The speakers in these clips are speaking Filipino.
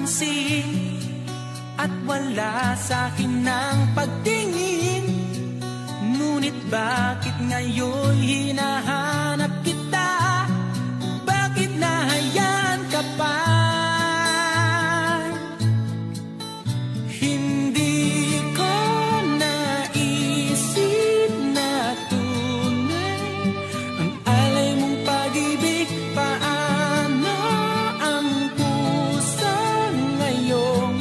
napapansin at wala sa'kin ng pagtingin. Ngunit bakit ngayon hinahanap kita? Bakit nahayaan ka pa? Hindi ko naisip na tunay ang alay mong pag-ibig. Paano ang puso ngayon?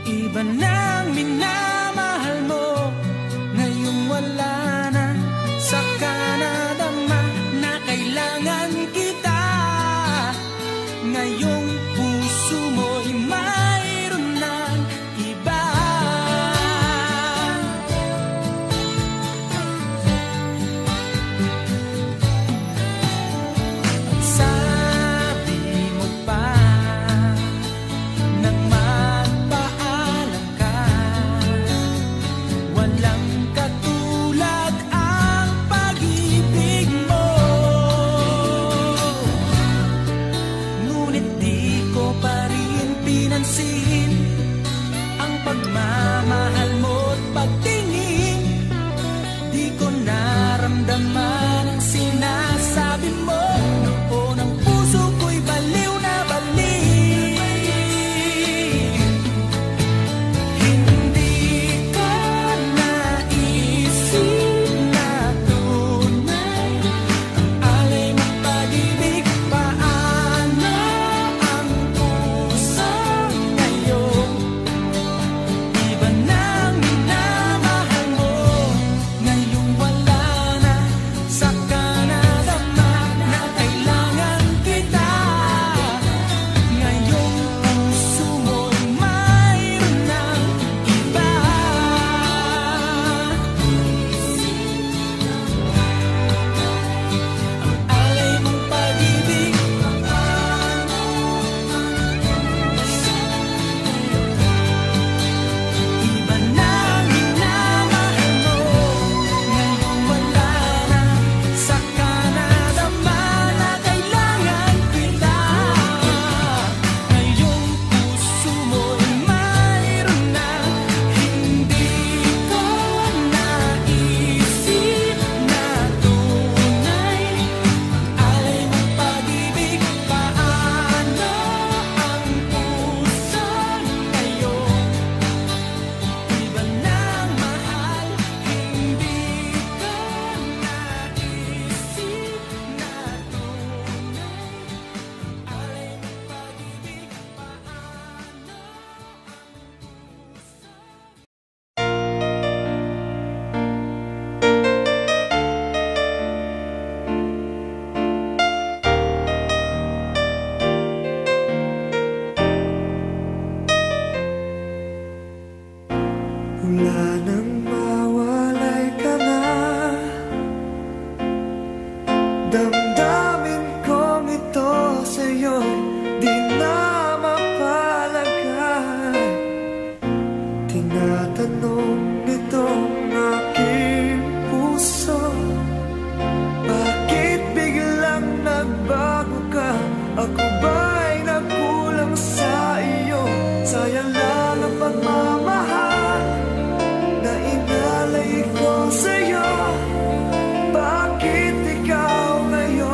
Iba nang minamahal mo, ngayong wala na. Saka nadama na kailangan kita. Ngayong puso mo'y mayroon ng iba. Sabi mo pa nang magpaalam ka, walang katulad ang pag-ibig mo. Ngunit di ko pa rin pinansin ang pagmamahal mo't pagtingin. Di ko naramdaman ang sinasabi mo. Noon ang puso ko'y baliw na baliw. Hindi ko naisip na tunay ang alay mong pag-ibig. Paano ang puso ngayon? Iba nang minamahal mo, ngayong wala na. Saka nadama na kailangan kita. Ngayong puso mo'y mayroon ng iba. Ang alay mong pag-ibig. Iba nang minamahal mo, ngayong wala na. Saka nadama na kailangan kita. Ngayong puso mo'y mayroon na. Hindi ko naisip na tunay ang alay mong pag-ibig. Paano ang puso ngayon? Iba nang mahal, hindi ko naisip na tunay ang alay mong pag-ibig. Paano Wala nang mawalay ka na. Damdamin kong ito sa'yo'y di na mapalagay. Tinatanong nitong aking puso, bakit biglang nagbago ka? Ako ba'y nagkulang sa iyo? Sayang lang ang pagmamahal na inalay ko sa'yo. Bakit ikaw ngayon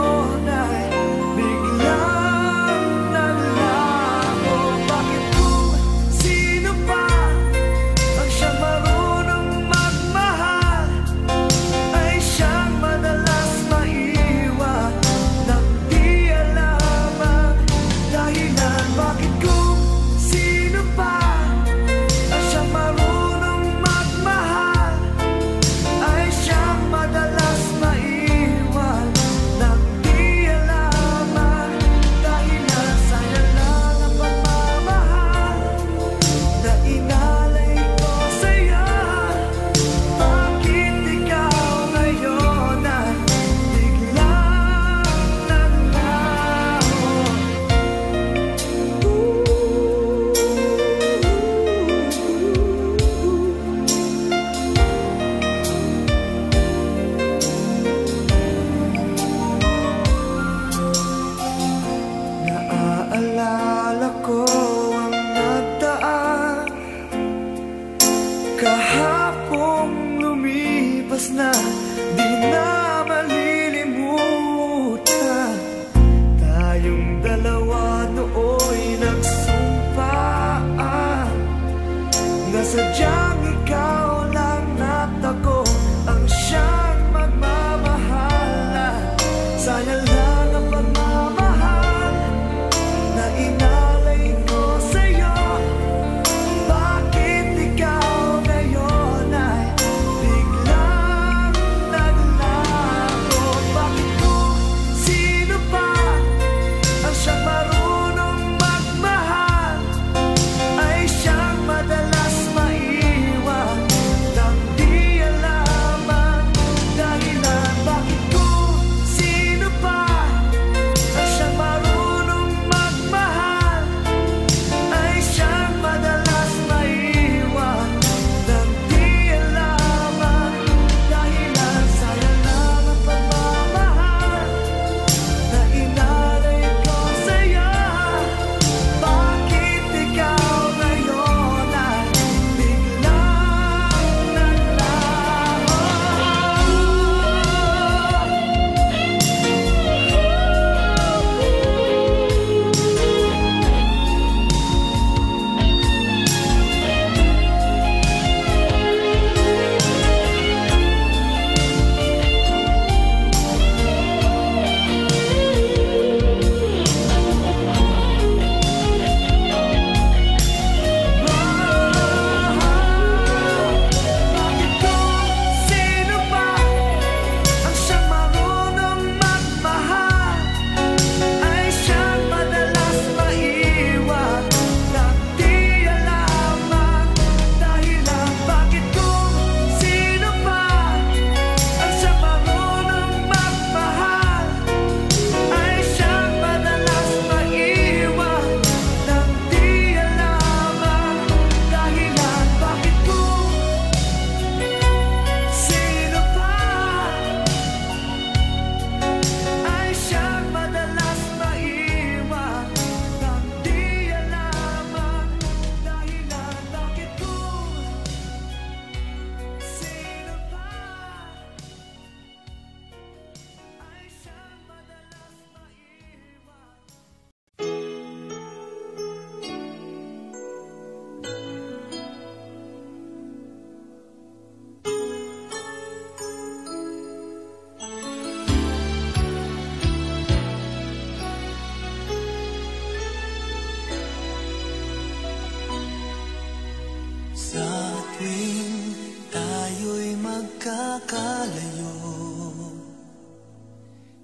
nagkakalayo,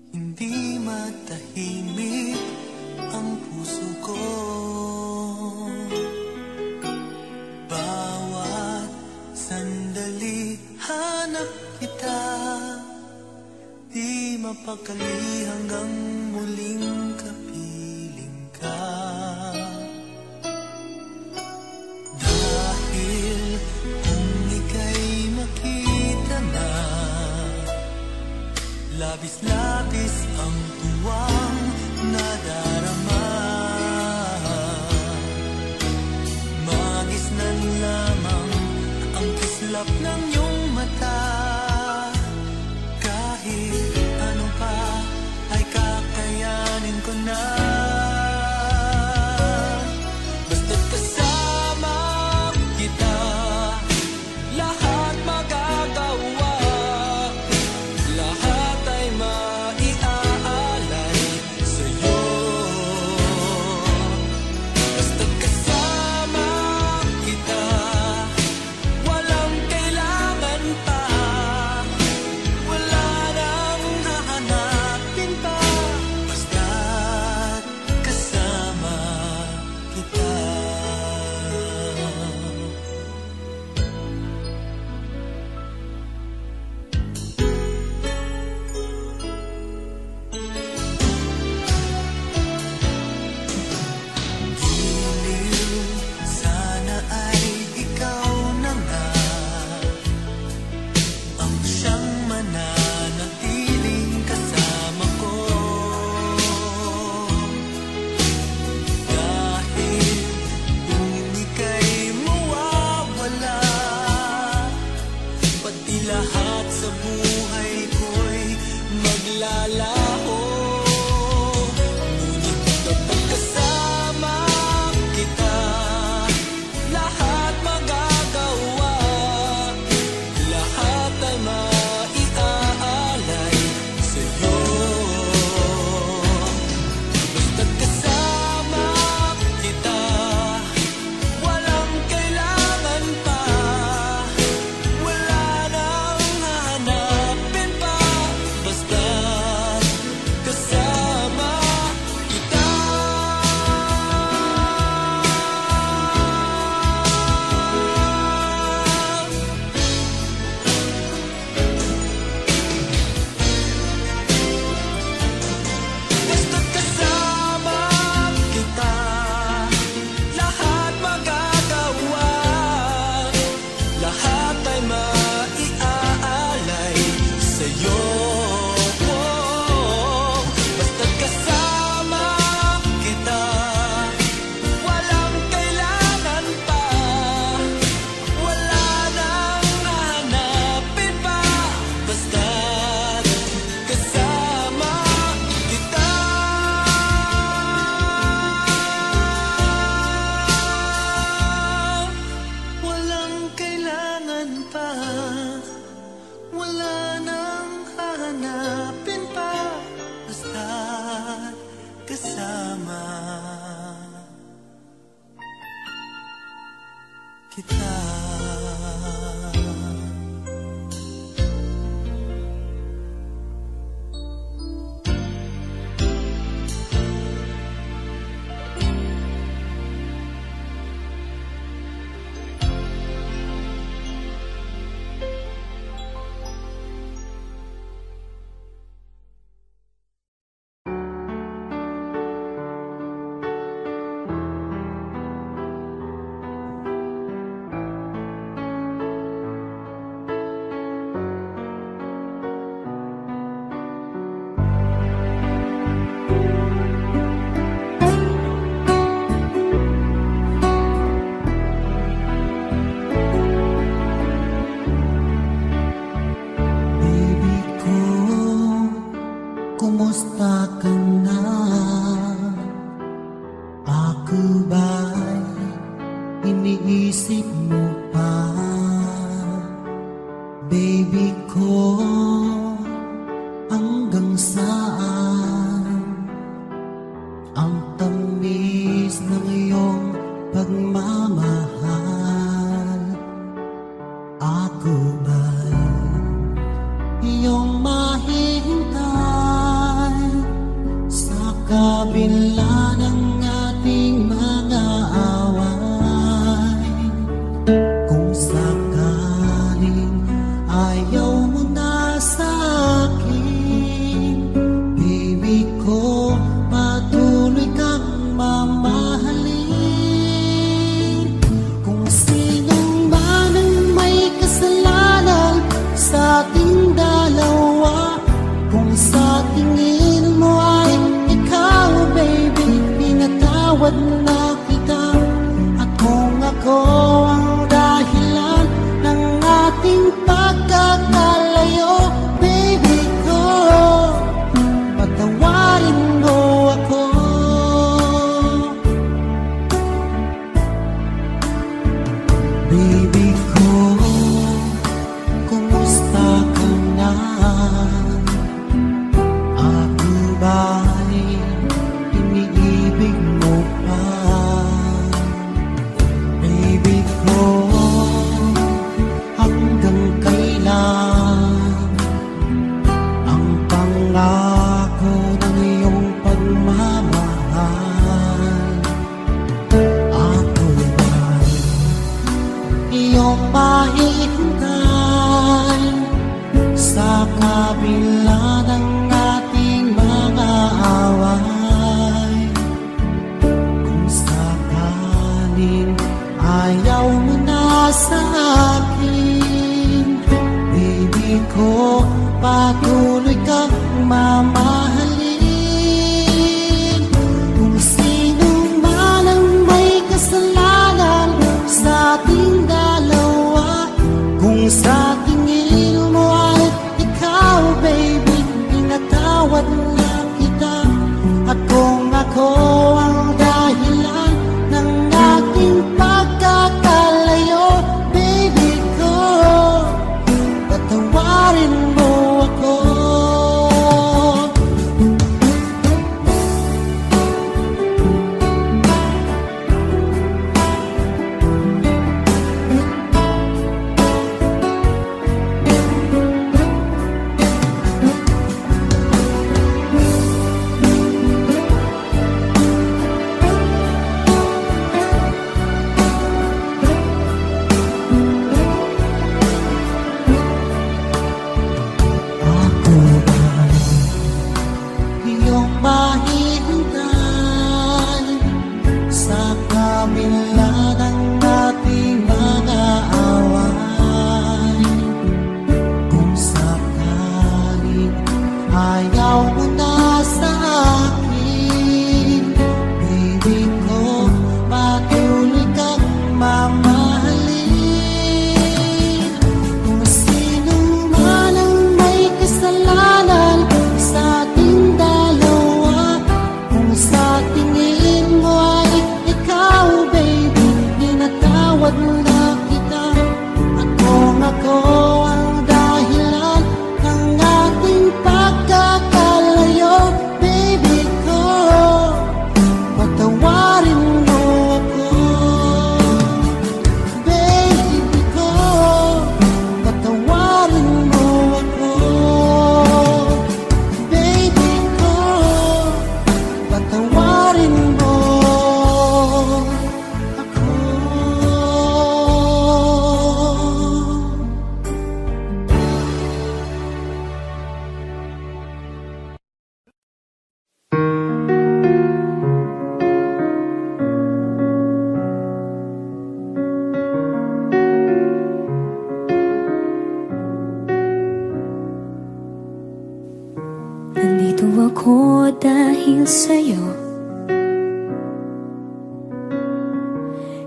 hindi matahimik ang puso ko. Bawat sandali hanap kita, di mapakali hanggang muling kapiling ka. Dahil kung ika'y makita na, labis-labis ang tuwang nadarama. Magisnan lamang ang kislap ng iyong mata. Kahit ano pa ay kakayanin ko na. Basta't kasama kita, lahat magagawa. Lahat ay maiaalay sa'yo. Basta't kasama kita, walang kailangan pa. Wala nang hahanapin pa. Basta't kasama kita. Giliw, sana ay ikaw na nga ang siyang mananatiling kasama ko. Dahil kung ika'y mawawala, pati lahat sa buhay ko'y maglalaho. Ngunit kapag kasama kita, lahat magagawa. Lahat ay maiaalay sa'yo. Basta't kasama kita, walang kailangan pa. Wala nang hahanapin pa. Basta't kasama kita. Basta't kasama kita, lahat magagawa. Lahat ay maiaalay sa'yo. Basta't kasama kita, walang kailangan pa. Wala nang hahanapin pa. Basta't kasama kita. Walang kailangan pa. Wala nang hahanapin pa. Basta't kasama kita. Baby ko, kumusta ka na? Ako ba'y iniisip mo pa? Baby ko, hanggang saan ang tamis ng iyong pagmamahal? Ako ba'y kabila ng ating mga away, kung sakaling ayaw mo na sa akin, baby ko, patuloy kang mamahalin. Kung sinong man ang may kasalanan sa ating dalawa, kung sa tingin mo ay ikaw, baby, pinatawad na kita. At kung ako ang dahilan ng ating pagkakalayo, baby ko, patawarin mo ako. Baby ko, kumusta ka na? Ako ba'y iniibig mo pa? Baby ko, hanggang kailan ang pangako ng iyong pagmamahal? Ako ba'y iyong mahihintay sa kabila ng ating mga away? Kung sakaling ayaw mo na sa akin, baby ko, patuloy kang mamahalin. Kung sino man ang may kasalanan sa ating dalawa, kung sa tingin mo ay ikaw, baby, pinatawad na kita. At kung ako ang dahilan ng ating pagkakalayo, baby ko, patawarin mo ako. Ako ba'y iyong mahihintay sa kabila ng ating mga away? Kung sakaling ayaw mo na sa akin, baby ko, patuloy kang mamahalin. Kung sino man ang may kasalanan sa ating dalawa, kung sa tingin mo ay ikaw, baby, pinatawad na kita. At kung ako ang dahilan ng ating pagkakalayo, baby ko, patawarin mo ako. Baby ko, patawarin mo ako. Baby ko, patawarin mo ako. Nandito ako dahil sa'yo.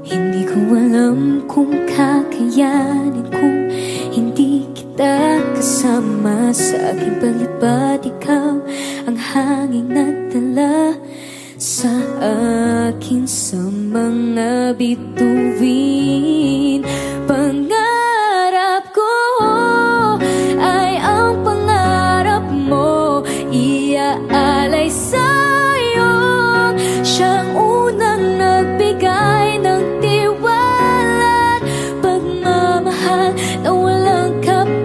Hindi ko alam kung kakayanin kung hindi kita kasama. Sa aking palibad, ikaw ang hanging nagdala sa akin sa mga bituin. Pangarap ko ay ang pangarap mo, iaalay sa'yo. Siyang unang nagbigay ng tiwala at pagmamahal na walang kapalit.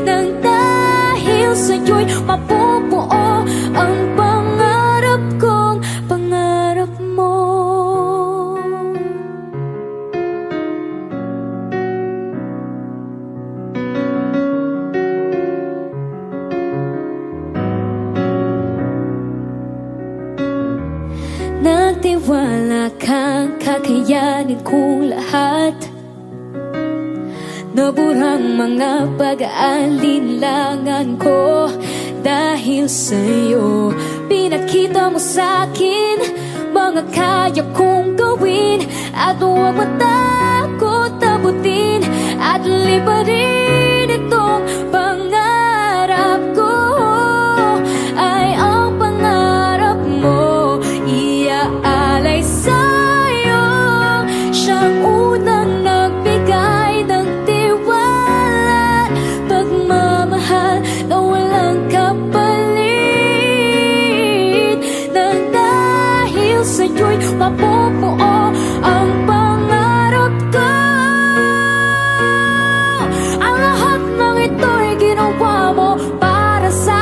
Nang dahil sa'yo'y mapupuo ang Magtiwala kang kakayanin kong lahat. Naburang mga pag-aalinlangan ko dahil sa'yo. Pinakita mo sa'kin mga kaya kong gawin, at huwag matakot abutin at liparin itong pangarap ko. Ay ang pangarap mo, iaalay sa'yo. Siyang unang nagbigay ng tiwala, pagmamahal na walang kapalit. Nang dahil sa'yo'y mapupuo ang pangarap ko. Ang lahat ng ito'y ginawa mo para sa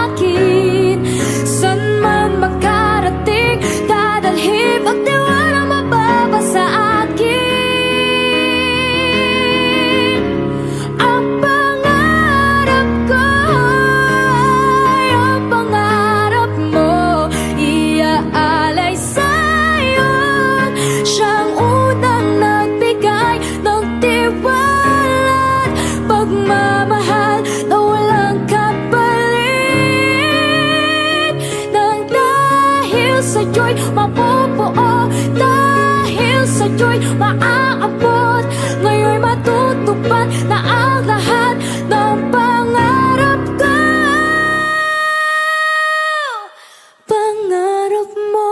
akin. San man makarating, dadalhin at tiwala mababa sa akin. Ang pangarap ko ay ang pangarap mo, iaalay sa'yo. Siyang unang nagbigay ng tiwala, pagmamahal na walang kapalit. Nang dahil sa'yo'y mapupuo, dahil sa'yo'y maaabot, ngayon'y matutupad na ang lahat ng pangarap ko. Pangarap mo.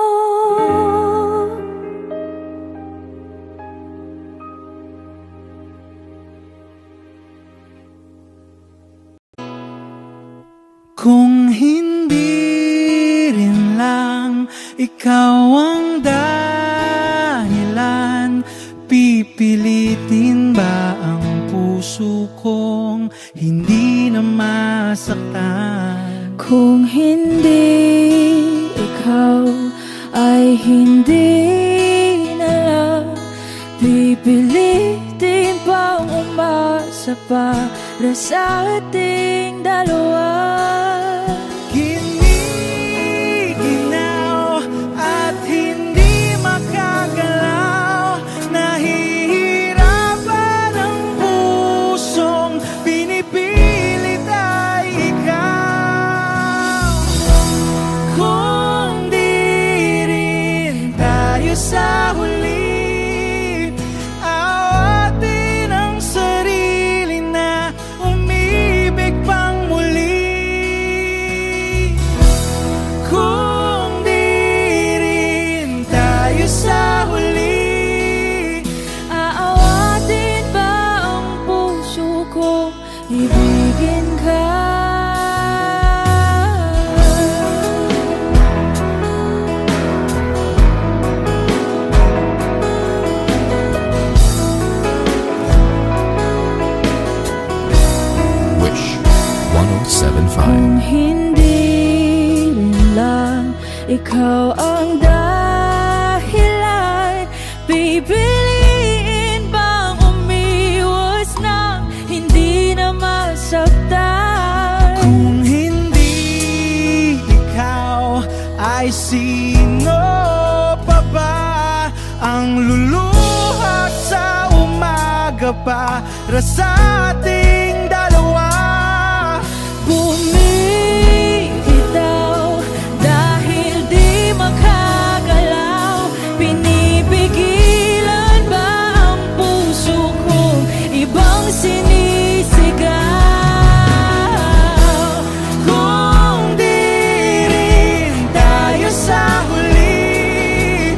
Kung hindi rin lang ikaw ang dahilan, pipilitin ba ang puso kong hindi na masaktan? Kung hindi ikaw ay hindi na lang, pipilitin bang umasa para sa ating dalawa? Giniginaw at hindi makagalaw, nahihirapan ang pusong pinipilit ay ikaw. Kung di rin tayo sa huli, awatin ang sarili na umibig pang muli. Kung di rin tayo sa huli, Aawatin ba ang puso ko, ibigin ka? Wish 1075. Kung hindi rin lang ikaw ang dahilan, pipiliin bang umiwas nang hindi na masaktan? kung hindi ikaw, ay sino pa ba ang luluha sa umaga para sa ating dalawa? Bumibitaw dahil di makagalaw, pinipigilan ba ang puso kong ibang sinisigaw? Kung di rin tayo sa huli,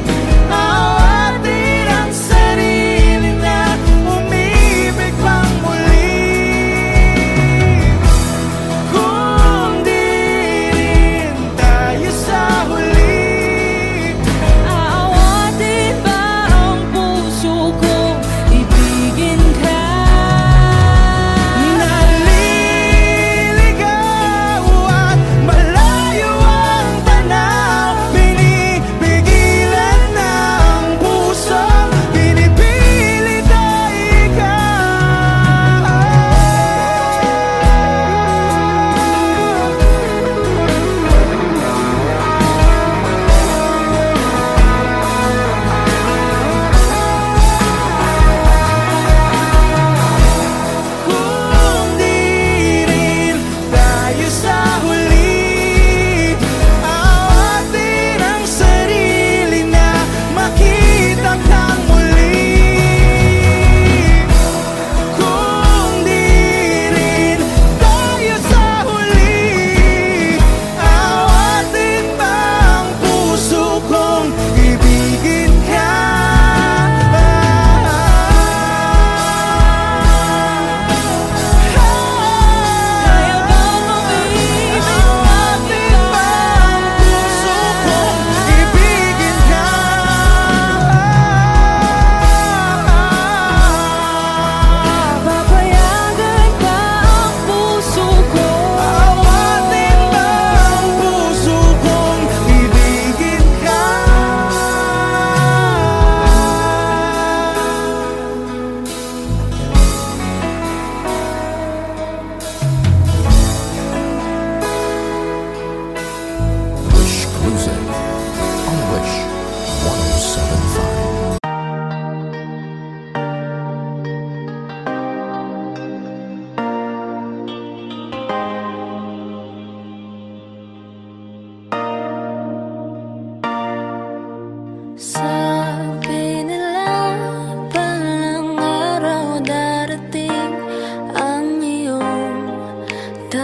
awatin ang sarili na umibig pang muli.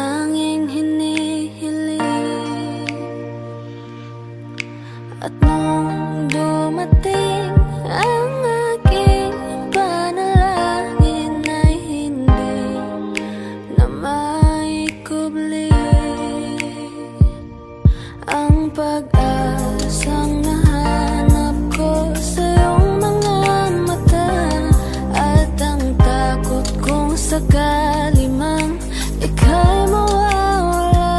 tanging hinihiling. At nung dumating ang aking panalangin ay hindi na maikubli ang pag-asang nahanap ko sa iyong mga mata, at ang takot kong sakali mang ika'y mawawala.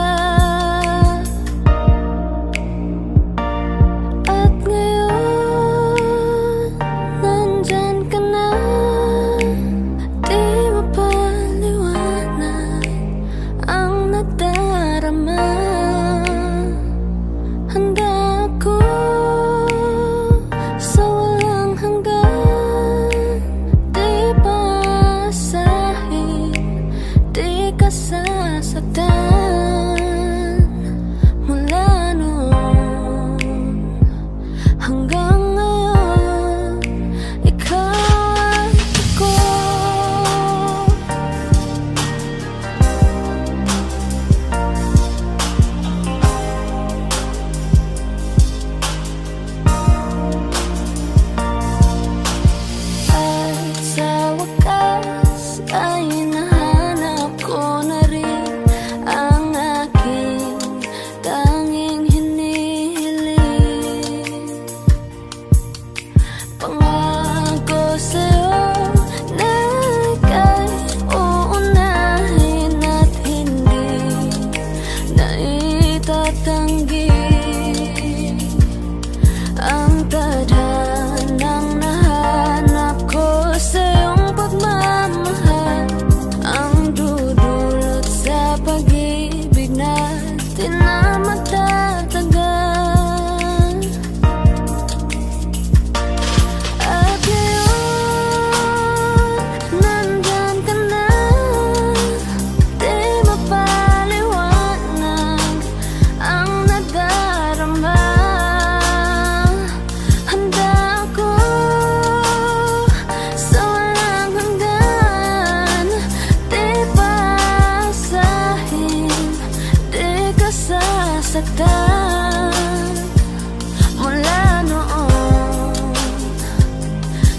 At ngayon, nandyan ka na, di mapaliwanag ang nadarama. Handa ako sa walang hanggan, di paasahin, di ka sasaktan. Mula noon hanggang ngayon, ikaw at ako. At sa wakas ay nahanap ko na rin ang aking tanging hinihiling. Pangako sa'yo na ika'y uunahin at hindi na itatanggi ang tadhanang nahanap ko sa iyong pagmamahal, ang dudulot sa pag-ibig natin na matatagal. At ngayon, nandyan ka na, di mapaliwanag ang nadarama. Handa ako sa walang hanggan, di paasahin, di ka sasaktan. Mula noon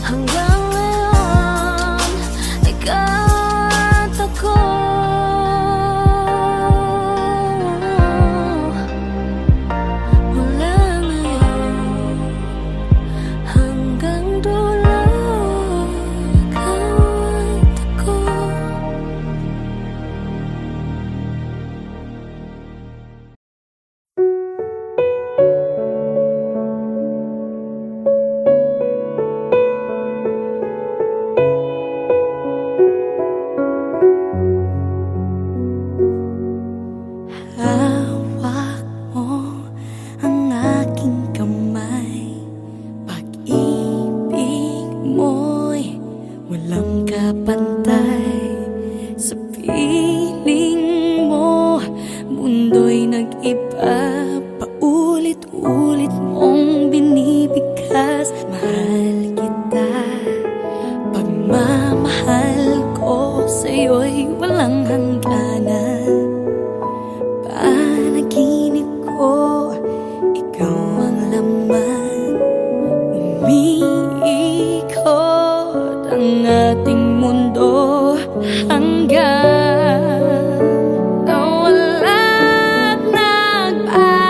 hanggang ngayon, ikaw at ako. Mula ngayon hanggang dulo, ikaw at ako. Hawak mo ang aking kamay, pag-ibig mo'y walang kapantay. Sa piling mo, mundo'y nag-iba, paulit-ulit mong binibigkas. Mahal kita, pagmamahal ko sa'yo'y walang hangganan. Panaginip ko, ikaw ang laman. Umiikot ang ating mundo hanggang nawala at nagbago.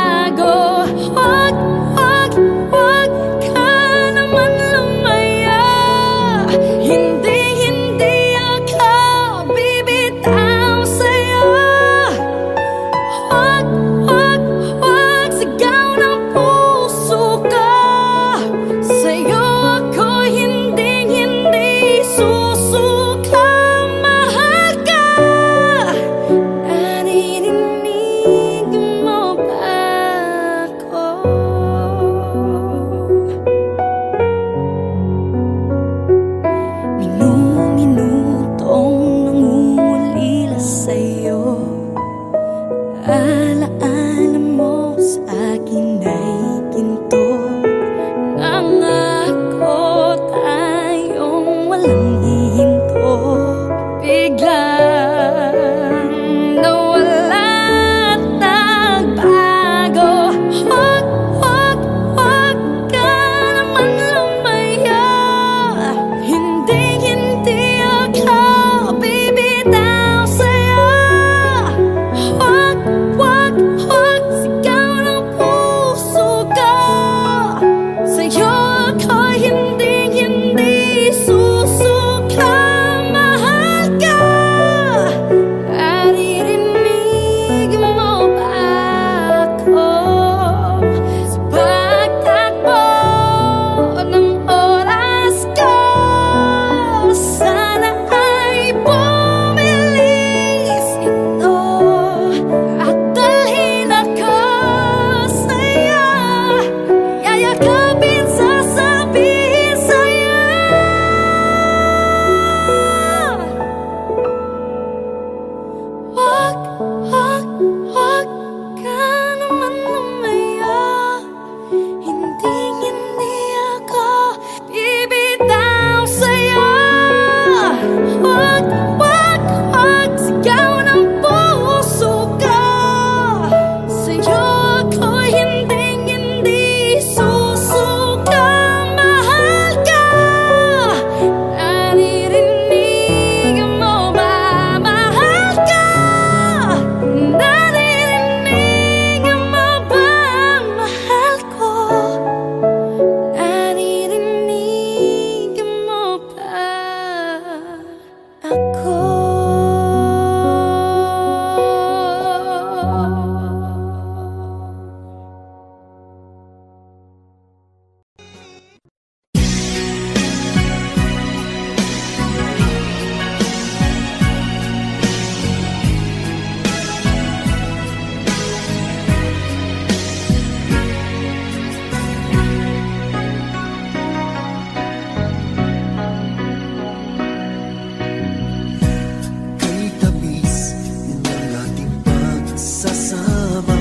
nagsasama,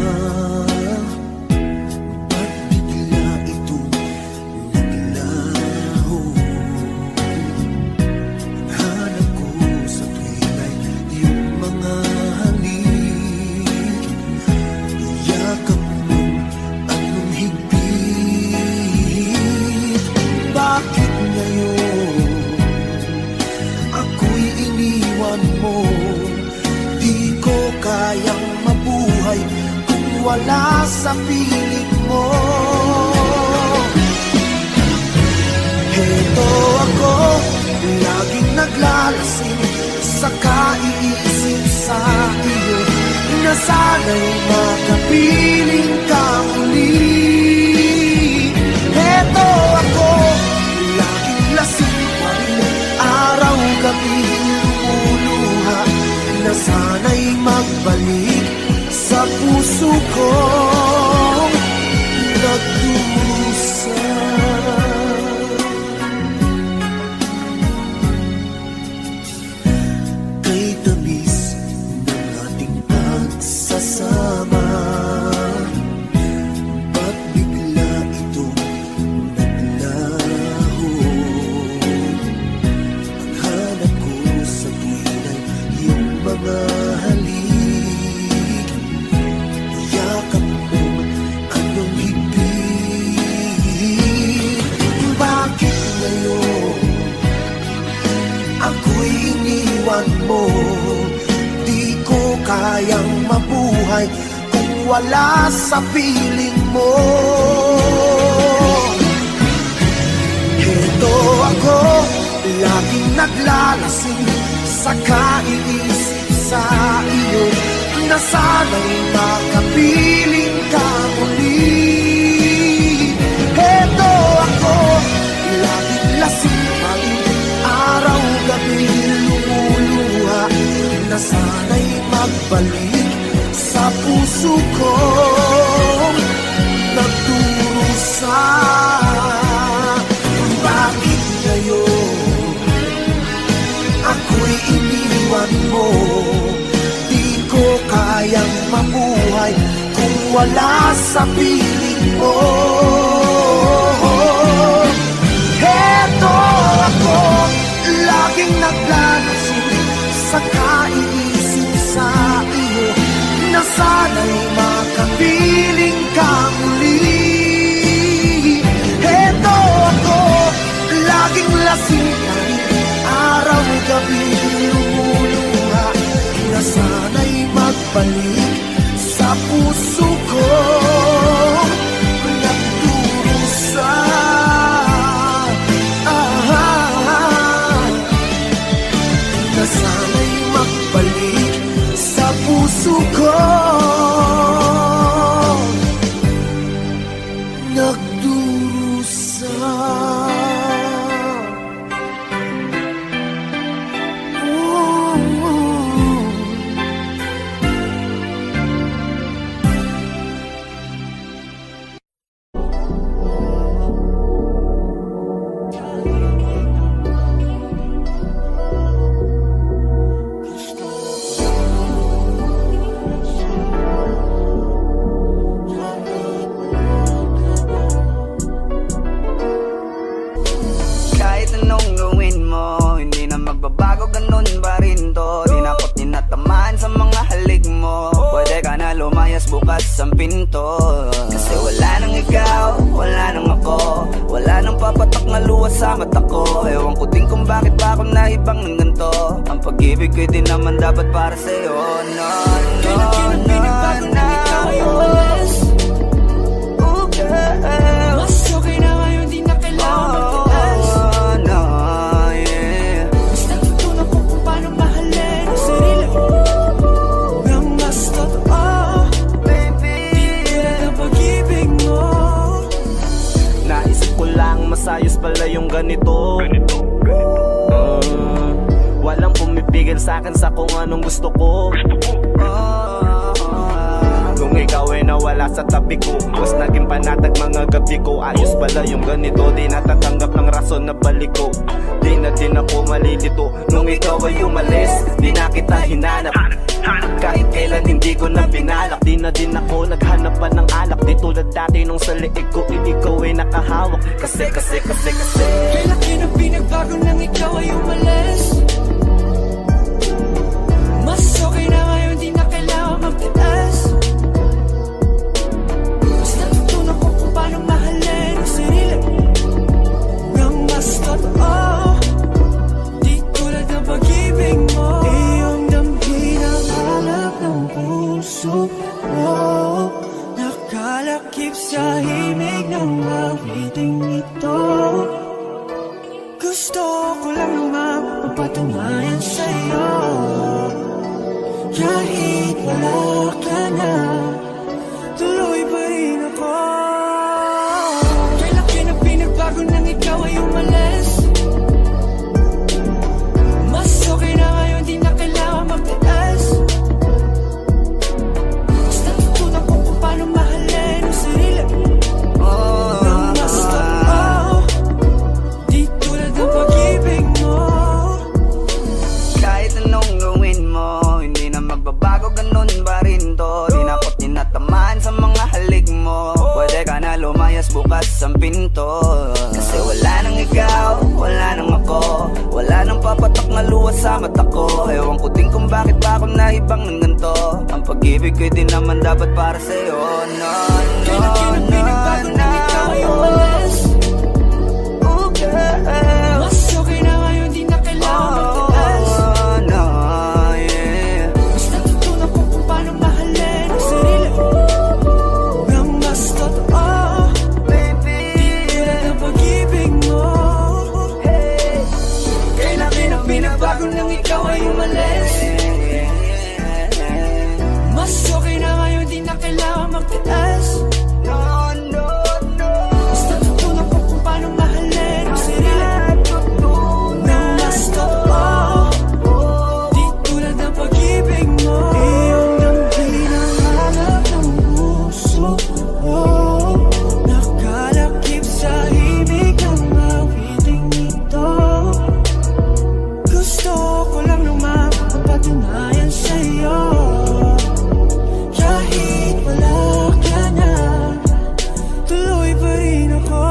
ba't bigla itong naglaho? Hanap ko sa tuwingay iyong mga halik, yakap mo anong higpit. Bakit ngayon ako'y iniwan mo? Di ko kayang mabuhay kung wala sa piling mo. Heto ako, laging naglalasing sa kaiisip sa iyo, na sana'y makapiling ka muli. Heto ako, laging lasing pa rin, araw-gabi lumuluha, na sana'y magbalik sa puso kong nagdusa. Kay tamis ng ating pagsasama, ba't bigla itong naglaho? Ang hanap ko sa tuwinay iyong mga halik, yakap mo anong higpit. Bakit ngayon ako'y iniwan mo? Di ko kayang mabuhay kung wala sa piling mo. Heto ako, laging naglalasing sa kaiisip sa iyo, na sana'y makapiling ka muli. Heto ako, laging lasing pa rin, araw-gabi lumuluha, na sana'y magbalik sa puso kong nagdurusa. Bakit ngayon ako'y iniwan mo? Di ko kayang mabuhay kung wala sa piling mo. Heto ako, laging naglalasing sa kaiisip sa iyo, na sana'y makapiling ka muli. Heto ako, laging lasing pa rin, araw-gabi lumuluha, na sana'y magbalik sa puso ko nagdurusa. Na sana'y magbalik sa puso ko nagdurusa. Kahit anong gawin mo, hindi na magbabago, ganun pa rin to. Di na ako't tinatamaan sa mga halik mo. Pwede ka na lumayas, bukas ang pinto. Kasi wala nang ikaw, wala nang ako, wala nang papatak na luwas sa mata ko. Ewan ko din kung bakit ba ako naibang ng ganito. Ang pag-ibig ko'y di naman dapat para sa'yo. No, no, Kailan pinagbago na ikaw ay umalis? Oh, girl. Mas okay na ngayon, di na kailangan magtaas. No, yeah. Mas natutunan ko kung paano mahalin ang sarili nang mas totoo. Baby, Di tulad ng pag-ibig mo. naisip ko lang masayos pala yung ganito. Walang pumipigil sa'kin sa kung anong gusto ko. Nung ikaw ay nawala sa tabi ko, mas naging panatag mga gabi ko. Ayos pala yung ganito, di natatanggap ng rason na balik ko. Di na din ako malilito. Nung ikaw ay umalis, di na kita hinanap. Kahit kailan hindi ko na pinanap. na din ako naghanap pa ng alak. Di tulad dati nung sa leeg ko ikaw ay nakahawak. Kasi Kailan na pinagbago nang ikaw ay umalis? Mas okay na ngayon, di na kailangan magtiis. Mas natutunan ko kung paano mahalin ang sarili nang mas totoo. Di tulad ng pag-ibig mo. Iyong damhin ang hanap ng puso mo. Nakalakip sa himig ng awiting ito. Gusto ko lang naman mapatunayan sa'yo. Kahit wala ka na, tuloy pa rin ako. Kailan na pinagbago nang ikaw ay umalis? Mas okay na ngayon, di na kailangan magtiis. Mas natutunan ko kung paano mahalin ang sarili nang mas totoo. Di tulad ng pag-ibig mo. Kahit anong gawin mo, hindi na magbabago, ganun pa rin to. Di na ako tinatamaan sa mga halik mo. Pwede ka na lumayas, bukas ang pinto. Kasi wala nang ikaw, wala nang ako. Wala nang papatak na luwas sa mata ko. Ewan ko din kung bakit ba ako naibang ng ganito. Ang pag-ibig ko din naman dapat para sa'yo. No, Kailan na pinagbago nang ikaw ay umalis? Mas okay na ngayon, di na kailangan magtiis. Mas natutunan ko kung paano mahalin ang sarili nang mas totoo. Di tulad ng pag-ibig mo. Kailan na pinagbago nang ikaw ay umalis? Mas okay na ngayon, di na kailangan magtiis. Mas natutunan ko kung paano mahalin ang sarili nang mas totoo. Di tulad ng pag-ibig mo. Iyong damhin ang hanap ng puso mo. Nakalakip sa himig ng awiting ito. Gusto ko lang naman mapatunayan sa'yo. Kahit wala ka na, tuloy pa rin ako.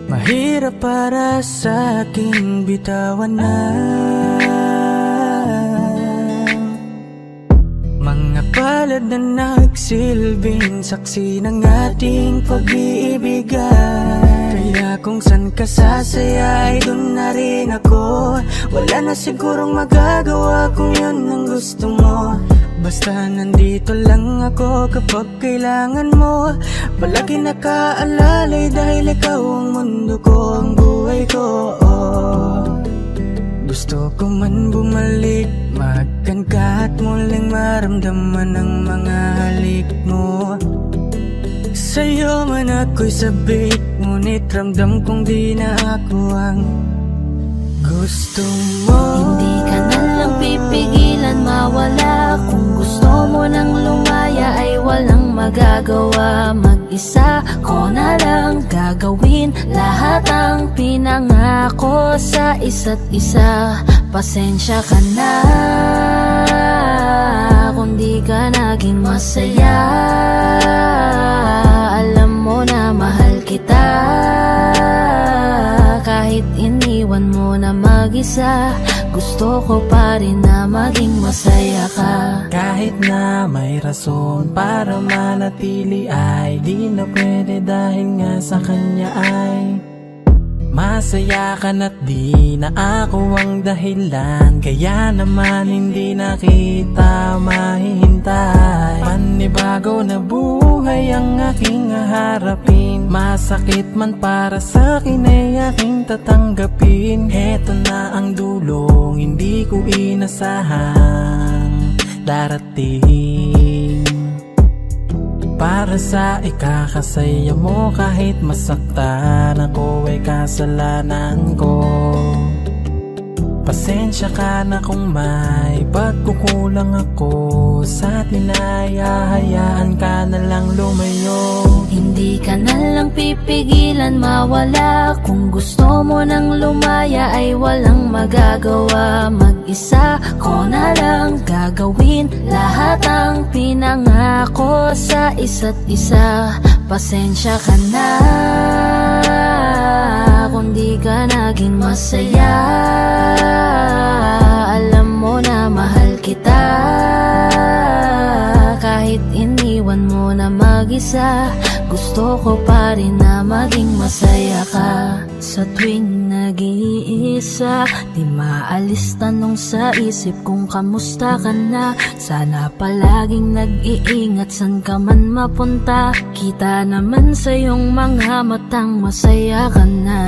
mahirap para sa akin bitawan na mga palad na nagsilbing saksi ng ating pag-iibigan. Kaya kung san ka sasaya ay dun na rin ako. Wala na sigurong magagawa kung yun ang gusto mo. Basta nandito lang ako kapag kailangan mo. Palagi nakaalalay dahil ikaw ang mundo ko, ang buhay ko. Gusto ko man bumalik, magkan ka at muling maramdaman ang mga halik mo. Sa'yo man ako'y sabik, ngunit ramdam kong di na ako ang gusto mo. Hindi ka na lang pipigilan mawala. Kung gusto mo nang lumaya ay walang magagawa. Mag-isa ko na lang gagawin lahat ang pinangako sa isa't isa. Pasensya ka na kung di ka naging masaya. Alam mo na mahal kita kahit iniwan mo na mag-isa. Gusto ko pa rin na maging masaya ka. Kahit na may rason para manatili ay di na pwede dahil nga sa kanya ay masaya ka na't di na ako ang dahilan, kaya naman hindi na kita mahihintay. Panibago na buhay ang aking haharapin, masakit man para sa'kin ay aking tatanggapin. Heto na ang dulong hindi ko inasahang darating, para sa ikakasaya mo kahit masaktan ako ay kasalanan ko. Pasensya ka na kung may pagkukulang ako sa atin ay hahayaan ka na lang lumayo. Hindi ka na lang pipigilan mawala, kung gusto mo nang lumaya ay walang magagawa. Mag-isa ko na lang gagawin lahat ang pinangako sa isa't isa. Pasensya ka na kung di ka naging masaya, alam mo na mahal kita. Kahit iniwan mo na mag-isa, gusto ko pa rin na maging masaya ka. Sa tuwing nag-iisa, di maalis tanong sa isip kung kamusta ka na. Sana palaging nag-iingat san ka man mapunta, kita naman sa iyong mga matang masaya ka na.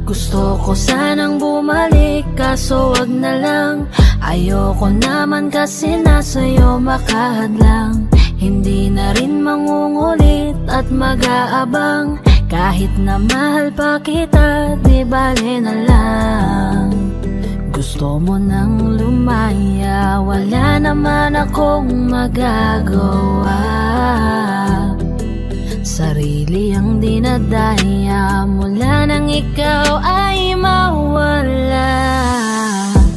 Gusto ko sanang bumalik kaso wag na lang, ayoko naman kasi nasa'yo makahadlang. Hindi na rin mangungulit at mag-aabang, kahit na mahal pa kita di bale na lang. Gusto mo nang lumaya, wala naman akong magagawa. Sarili ang dinadaya mula nang ikaw ay mawala.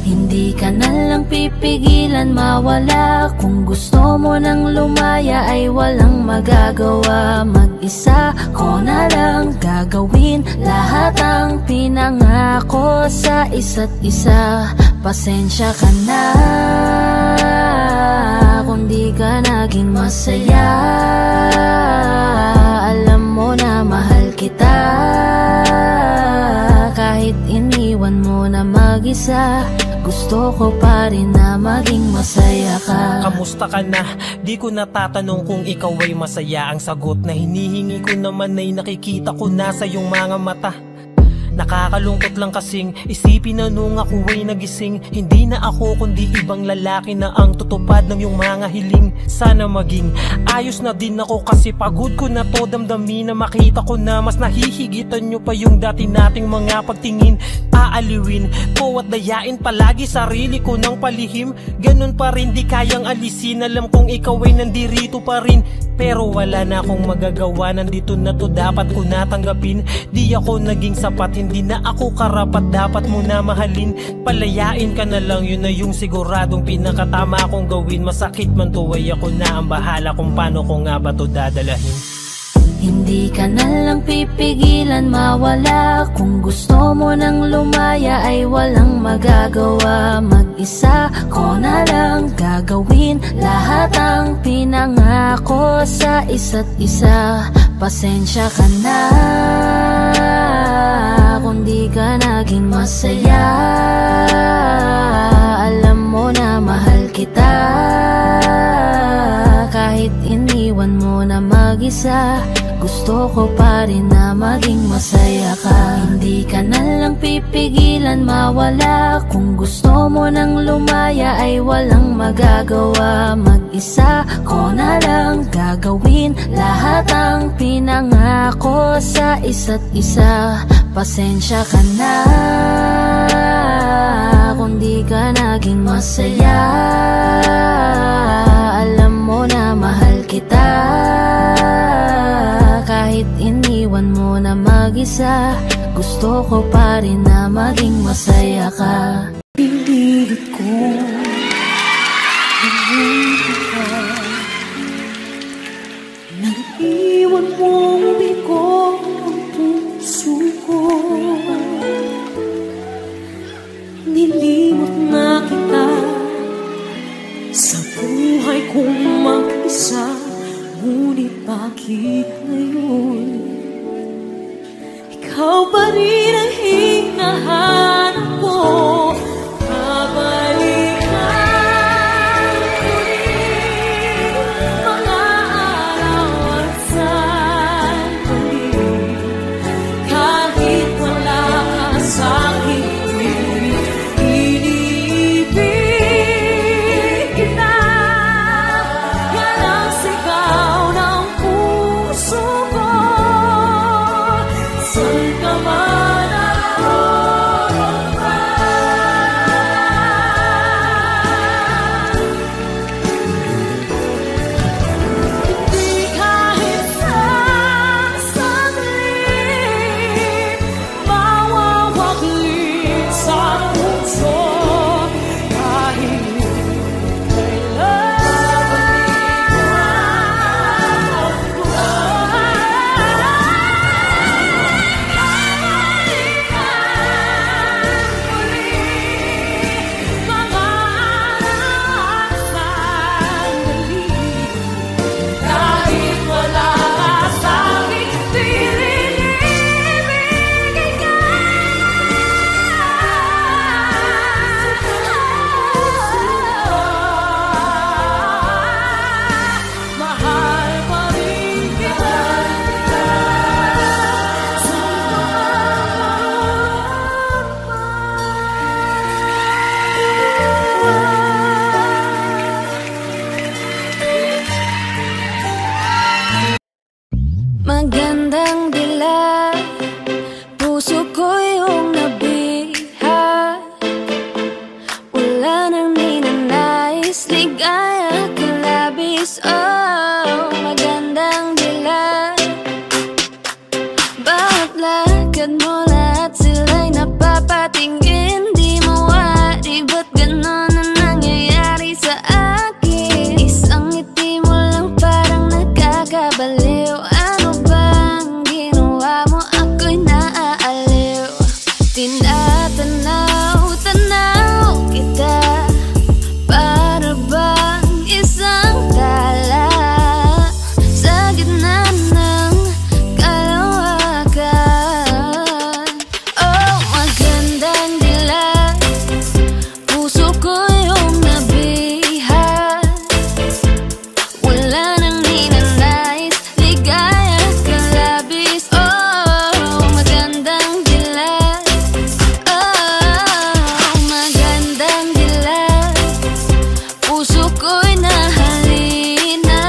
Hindi ka na lang pipigilan mawala, kung gusto mo nang lumaya ay walang magagawa. Mag-isa ko na lang gagawin lahat ang pinangako sa isa't isa. Pasensya ka na kung di ka naging masaya, alam mo na mahal kita. Kahit iniwan mo na mag-isa, gusto ko pa rin na maging masaya ka. Kamusta ka na? Di ko natatanong kung ikaw ay masaya. Ang sagot na hinihingi ko naman ay nakikita ko na sa iyong mga mata. Nakakalungkot lang kasing isipin na nung ako ay nagising, hindi na ako kundi ibang lalaki na ang tutupad ng iyong mga hiling. Sana maging ayos na din ako kasi pagod ko na to damdamin, na makita ko na mas nahihigitan nyo pa yung dati nating mga pagtingin. Aaliwin ko at dayain palagi sarili ko ng palihim, ganun pa rin di kayang alisin. Alam kong ikaw ay nandirito pa rin, pero wala na akong magagawa. Nandito na to, dapat ko natanggapin. Di ako naging sapat, hindi na ako karapat, dapat mo na mahalin. Palayain ka na lang, yun na yung siguradong pinakatama akong gawin. Masakit man to ay ako na ang bahala kung paano ko nga ba to dadalahin. Hindi ka na lang pipigilan mawala, kung gusto mo nang lumaya ay walang magagawa. Mag-isa ko na lang gagawin lahat ang pinangako sa isa't isa. Pasensya ka na kung di ka naging masaya, alam mo na mahal kita. Kahit iniwan mo na mag-isa, gusto ko pa rin na maging masaya ka. Hindi ka na lang pipigilan mawala, kung gusto mo nang lumaya ay walang magagawa. Mag-isa ko na lang gagawin lahat ang pinangako sa isa't isa. Pasensya ka na kung di ka naging masaya, alam mo na mahal kita. Kahit iniwan mo na mag-isa, gusto ko pa rin na maging masaya ka. Pinilit ko ka, nag-iwan mong bigo ang puso ko. Nilimot na kita sa buhay kong mag-isa, ngunit bakit ngayon ikaw pa rin hinahanap ko. Kabalikan ulit mga araw at sandali. Kahit wala ka sa'king iniibig kita. Yan ang sigaw ng puso ko. Saan ka man ako di kahit saan saglit mawawaglit sa puso. Kahit kahit wala ka sa'king pinilibigay ka. Mahal pa rin kita. Magandang dilag, puso ko yung nabiha. Wala nang ninanais, ligaya ka labis. Oh, magandang dilag, bawat lakad mo lahat sila'y napapatingin. Di mawari, ba't ganon ang nangyayari sa akin? Isang ngiti mo lang parang nakakabaliw. Ano bang ginawa mo? Ako'y naaaliw. Tinatanaw-tanaw kita, para bang isang tala sa gitna ng kalawakan. Oh, magandang dilag, puso ko yung nabiha. Wala nang ninanais, ligaya ka labis. Oh, magandang dilag. Oh, magandang dilag, puso ko'y nahalina.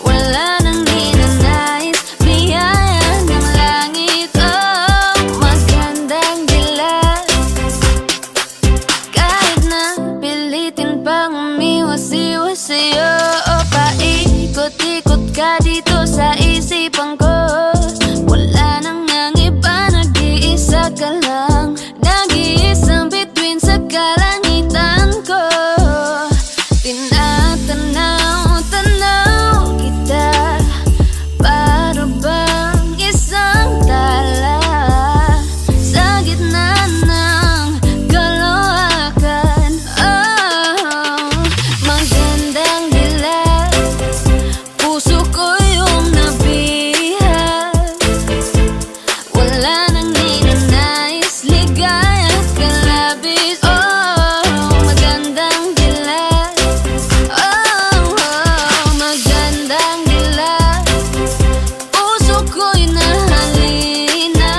Wala nang ninanais, biyaya ng langit. Oh, magandang dilag. Kahit na pilitin pang umiwas-iwas sa'yo, o paikot-ikot ka dito sa isipan ko. Wala nang ang iba, nag-iisa ka lang. Nag-iisang bituin sa kalangitan ko. Tinatanaw-tanaw kita, para bang isang tala sa gitna ng kalawakan. Oh, magandang dilag, puso ko yung nabiha. Wala nang ninanais, ligaya ka labis. Oh, magandang dilag. Oh, magandang dilag, puso ko'y nahalina.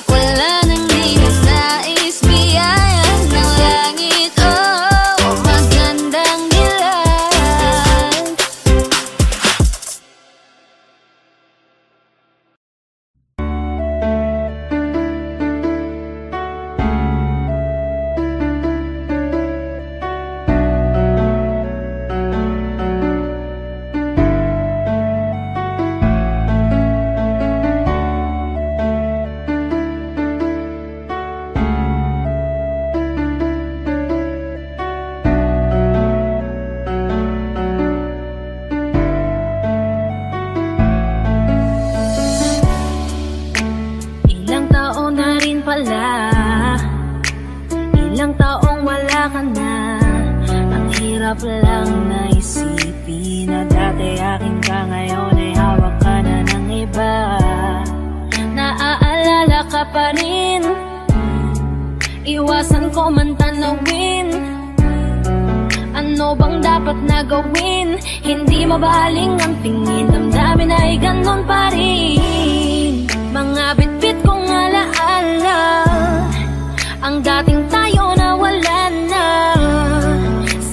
Wala nang ninanais, biyaya ng langit. Oh, magandang dilag. Ilang taon na rin pala, ilang taong wala ka na. Ang hirap lang na isipin na dati akin ka, ngayon ay hawak ka na ng iba. Naaalala pa rin. Iwasan ko man tanawin, ano bang dapat na gawin? Hindi mabaling ang tingin, damdamin ay ganon pa rin. Mga bitbit kong alaala, ang dating tayo na wala na.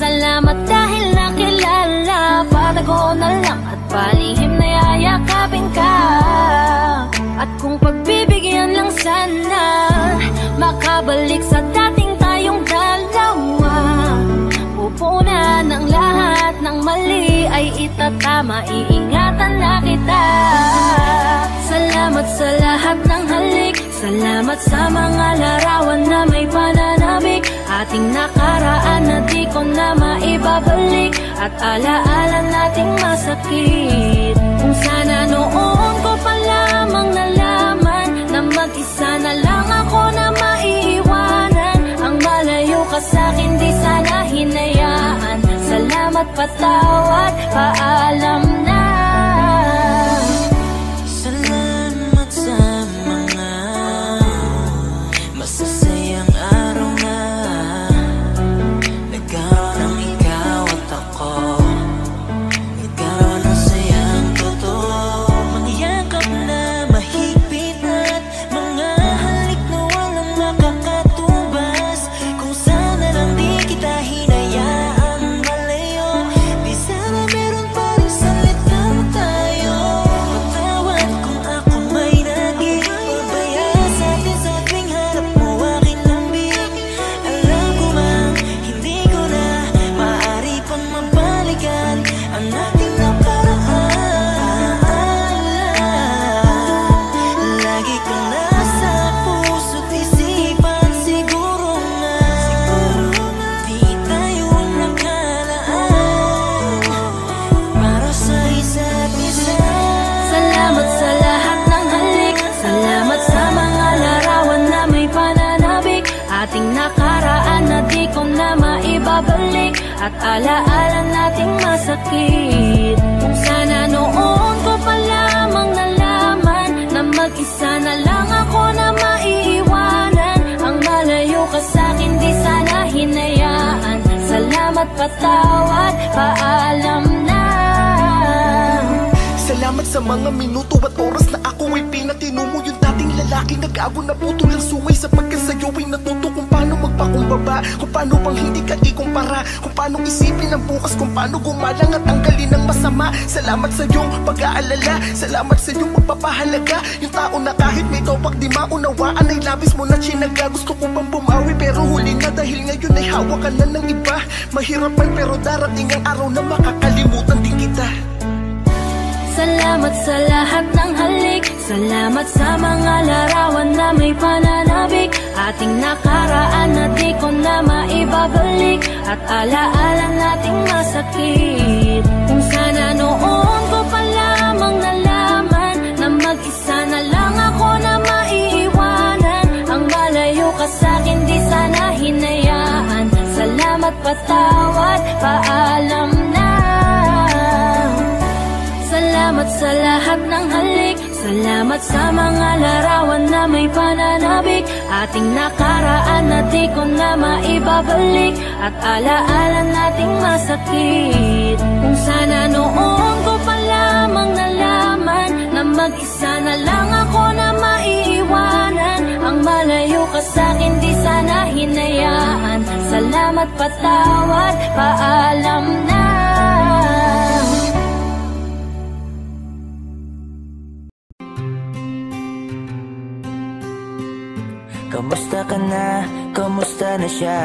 Salamat dahil nakilala, patago na lang at palihim na yayakapin ka. At kung pagbibigyan lang sana, makabalik sa dating tayong dalawa. Pupunan ng lahat ng mali ay itatama, iingatan na kita. Salamat sa lahat ng halik, salamat sa mga larawan na may pananabik. Ating nakaraan na di ko na maibabalik, at alaala nating masakit. Kung sana noon ko pa lamang nalaman na mag-isa na lang ako na maiiwanan. Ang malayo ka sa'kin di sana hinayaan. Salamat, patawad, paalam na. Salamat sa mga masasayang araw na nagkaroon ng ikaw at ako. Nagkaroon ng sayang totoo, mga yakap na mahigpit at mga halik na walang makakatubas. Kung sana lang di kita hinayaan malayo, di sana meron pa rin salita tayo. Patawad kung ako may naging pabaya sa atin sa tuwing harap mo aking lambing. Alam ko mang hindi ko na maaari pang mabalikan ang ating nakaraan. Lagi kang nasa puso't isipan, siguro nga di tayo nagkalaan para sa isa't isa. Salamat sa lahat ng halik, salamat sa mga larawan na may pananabik. Ating nakaraan na di ko na maibabalik, at alaala nating masakit. Kung sana noon ko pa lamang nalaman na mag-isa na lang ako na maiiwanan. Ang malayo ka sa'kin di sana hinayaan. Salamat, patawad, paalam na. Salamat sa mga minuto at oras na ako ay pinatino mo. Yung dating lalaki nag-ago na putol ang suway, sapagkat sa'yo ay natuto kung paano magpakumbaba, kung paano bang hindi ka ikumpara, kung paano isipin ang bukas, kung paano gumalang at tanggalin ang masama. Salamat sa iyong pag-aalala, salamat sa iyong pagpapahalaga. Yung tao na kahit may topak di maunawaan ay labis mo na chinaga. Gusto ko pang bumawi pero huli na, dahil ngayon ay hawak ka na ng iba. Mahirap man pero darating ang araw na makakalimutan din kita. Salamat sa lahat ng halik, salamat sa mga larawan na may pananabik. Ating nakaraan na di ko na maibabalik, at alaala nating masakit. Kung sana noon ko pa lamang nalaman na mag-isa na lang ako na maiiwanan. Ang malayo ka sa'kin di sana hinayaan. Salamat, patawad, paalam na. Salamat sa lahat ng halik, salamat sa mga larawan na may pananabik. Ating nakaraan na di ko na maibabalik, at alaala nating masakit. Kung sana noon ko pa lamang nalaman na mag-isa na lang ako na maiiwanan. Ang malayo ka sa'kin di sana hinayaan. Salamat, patawad, paalam na. Kamusta ka na? Kamusta na siya?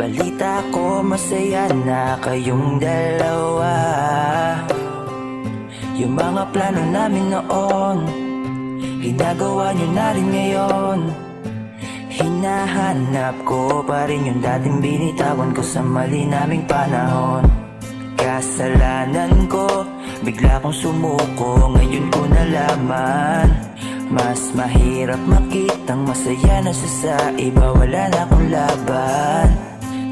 Balita ko masaya na kayong dalawa. Yung mga plano namin noon, ginagawa nyo na rin ngayon. Hinahanap ko pa rin yung dating binitawan ko sa mali naming panahon. Kasalanan ko, bigla kong sumuko, ngayon ko nalaman. Mas mahirap makitang masaya na siya sa iba, wala na akong laban.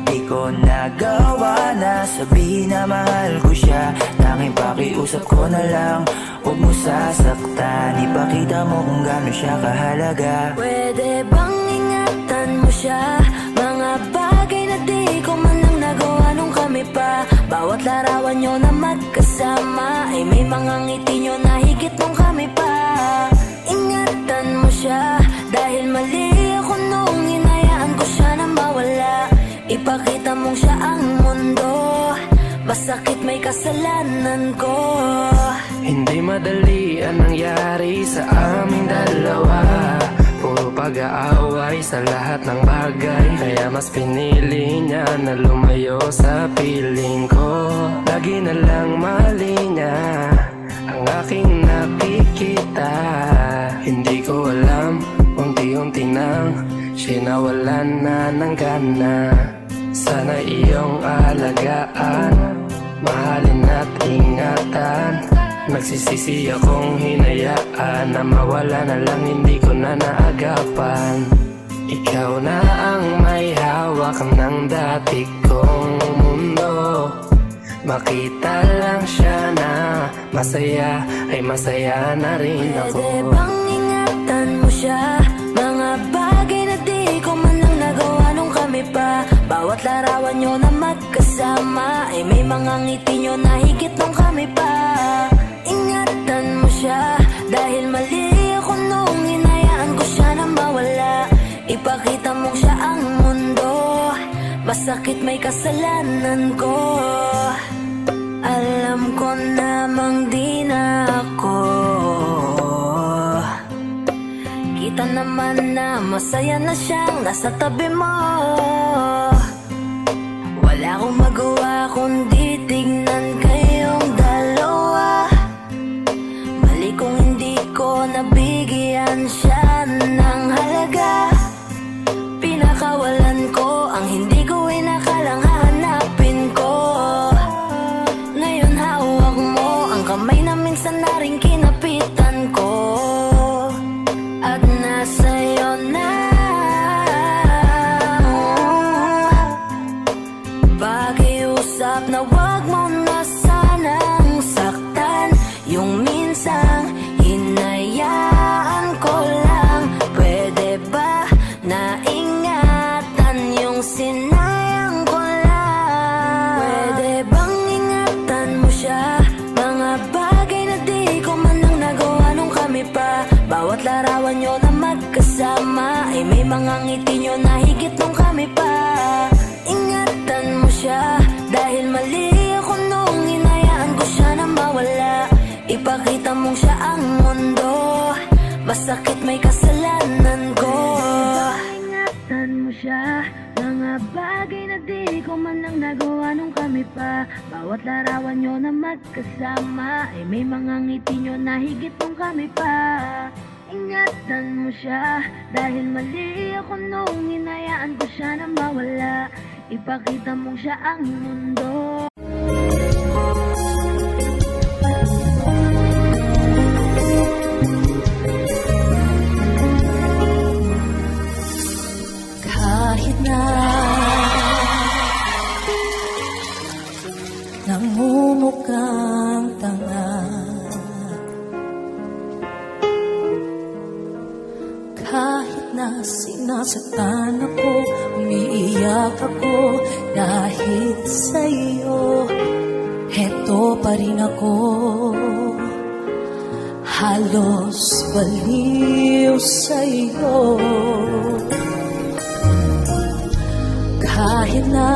Di ko nagawa na sabihin na mahal ko siya, tanging pakiulit Pakiusap ko na lang, huwag mo sasaktan. Ipakita mo kung gaano siya kahalaga. Pwede bang ingatan mo siya? Mga bagay na di ko man lang nagawa nung kami pa. Bawat larawan nyo na magkasama ay may mga ngiti nyo na higit nung kami pa. Ingatan mo siya, dahil mali ako nung hinayaan ko siya na mawala. Ipakita mong siya ang mundo, masakit may kasalanan ko. Hindi madali ang nangyari sa aming dalawa. Puro pag-aaway sa lahat ng bagay, kaya mas pinili niya na lumayo sa piling ko. Lagi na lang mali niya ang aking nakikita. Hindi ko alam, unti-unti nang siya nawalan na ng gana. Sana iyong alagaan, mahalin at ingatan. Nagsisisi akong hinayaan na mawala na lang, hindi ko na naagapan. Ikaw na ang may hawak ng dati kong mundo. Makita lang siya na masaya, ay masaya na rin ako. Pwede bang ingatan mo siya? Mga bagay na di ko man lang nagawa nung kami pa. Bawat larawan nyo na magkasama ay may mga ngiti nyo na higit nung kami pa. Ingatan mo siya, dahil mali ako nung hinayaan ko siya na mawala. Ipakita mong siya ang mundo, masakit may kasalanan ko. Alam ko namang di na ako. Kita naman na masaya na siyang nasa tabi mo. Wala akong magawa kundi tignan kayong dalawa. Mali kung hindi ko nabigyan siya ng halaga. Pinakawalan ko ang hindi ko inakalang hahanapin ko. Ngayon hawak mo ang kamay na minsan na rin kinapitan ko. At nasa'yo na pakiusap na wag mo na sanang saktan. Yung minsang hinayaan ko lang. Pwede ba na ingatan yung sinayang ko lang? Pwede bang ingatan mo siya? Mga bagay na di ko man lang nagawa nung kami pa. Bawat larawan nyo na magkasama ay may mga ngiti nyo na higit nung kami pa. Ingatan mo siya, dahil mali ako nung hinayaan ko siya na mawala. Ipakita mong siya ang mundo, masakit may kasalanan ko. Ingatan mo siya, mga bagay na di ko man lang nagawa nung kami pa. Bawat larawan nyo na magkasama ay may mga ngiti nyo na higit nung kami pa. Ingatan mo siya, dahil mali ako nung hinayaan ko siya na mawala. Ipakita mong siya ang mundo. Kahit na namumukhang tanga, kahit na sinasaktan ako, umiiyak ako dahil sa'yo, heto pa rin ako. Halos baliw sa'yo. Kahit na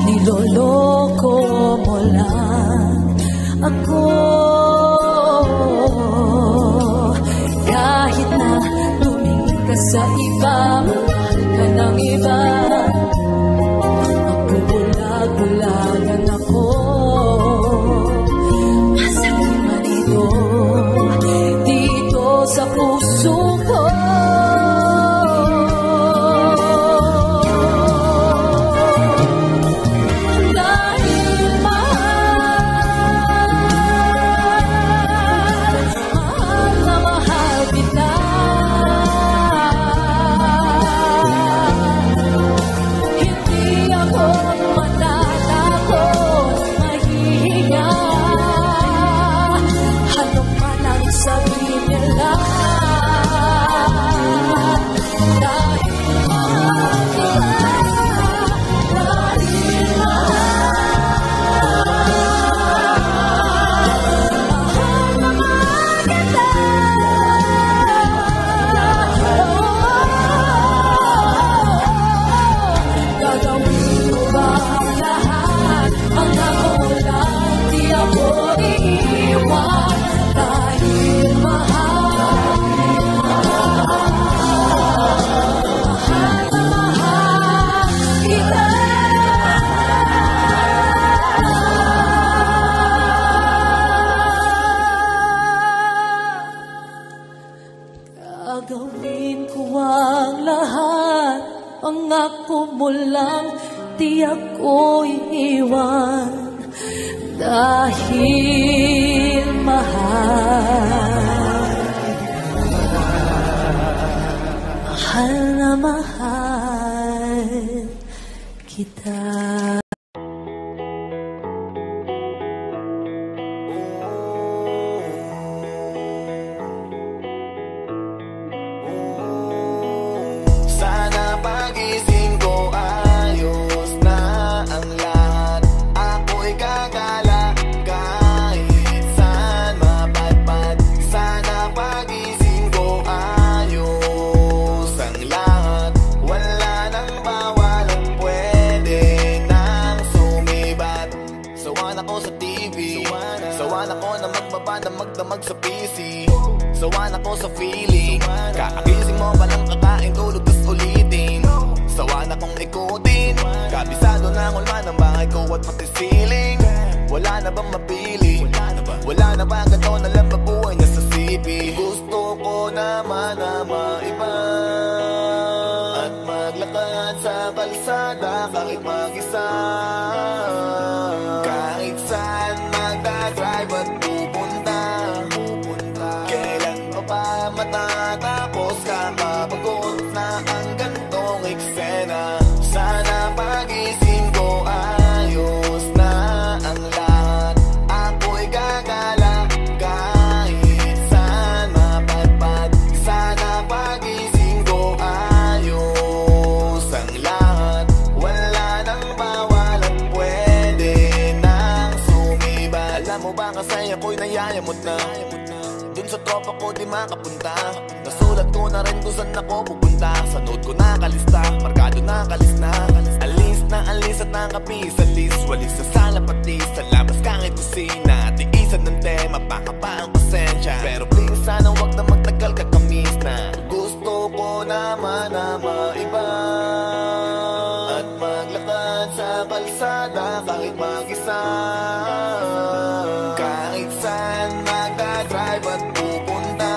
niloloko mo lang ako, kahit na tumingin ka sa iba, mahal ka ng iba, magbubulag-bulagan ako. Masakit man ito dito sa puso ko. lang di ako iiwan. Dahil mahal na mahal kita. Sana pagising ko ayos na ang lahat. Ako'y gagala kahit saan mapadpad. Sana pagising ko ayos ang lahat. Wala nang bawal at pwede nang sumibat. Sawan ako sa TV, sawan ako na magdamag sa PC, sawan ako sa feeling. Kakagising mo palang kakain, tulog tas ulitin. Sawan akong ikutin, kabisado na ang ulma ng bahay ko at pati ceiling. Wala na bang mapili? Wala na ba ganito na lang babuhay niya sa CP? Gusto ko naman na maiba at maglakad sa kalsada kahit mag-isa. Kahit saan magdadrive at pupunta. Kailan pa ba matatapos? Kakapagod na ang gantong eksena. Sana pagising ko ayos na ang lahat. Ako'y gagala kahit saan mapadpad. Sana pagising ko ayos ang lahat. Wala nang bawal at pwede nang sumibat. Alam mo ba kasi ako'y nayayamot na dun sa tropa ko di makapunta. Nasulat ko na rin kung saan ako pupunta. Sa note ko nakalista, markado nakalis na. Alis at nakapis sa list. Walis sa sala pati sa labas kahit kusina. Tiisan ng tema, baka pa ang pasensya. Pero please sana wag na magtagal kakamis na. Gusto ko naman na maiba at maglakad sa kalsada kahit mag-isa. Kahit saan magdadrive at pupunta.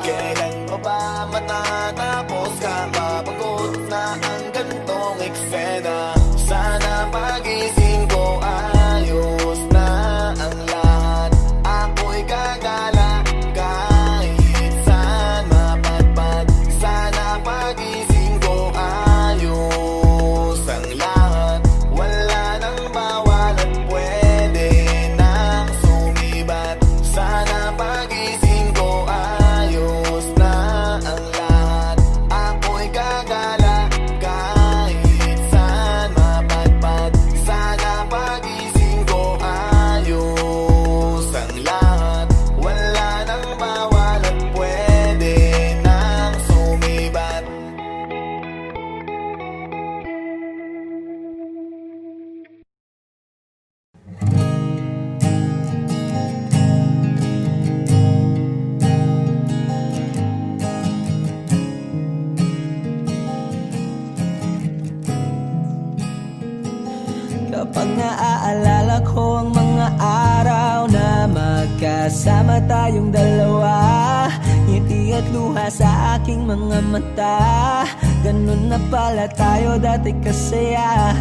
Kailan pa ba matatapos? Kakapagod na ang gantong eksena. Sana pagising ko ayos na ang lahat. Ako'y gagala kahit saan mapadpad. Sana pagising ko ayos ang lahat. Wala nang bawal at pwede nang sumibat. Sana pagising ko ayos na ang lahat. Ako'y gagala kahit saan mapadpad. Sana pagising ko ayos ang lahat. Wala nang bawal at pwede nang sumibat. Kapag naaalala ko ang mga araw na magkasama tayong dalawa, ngiti at luha sa aking mga mata. Ganun na pala tayo dati kasaya.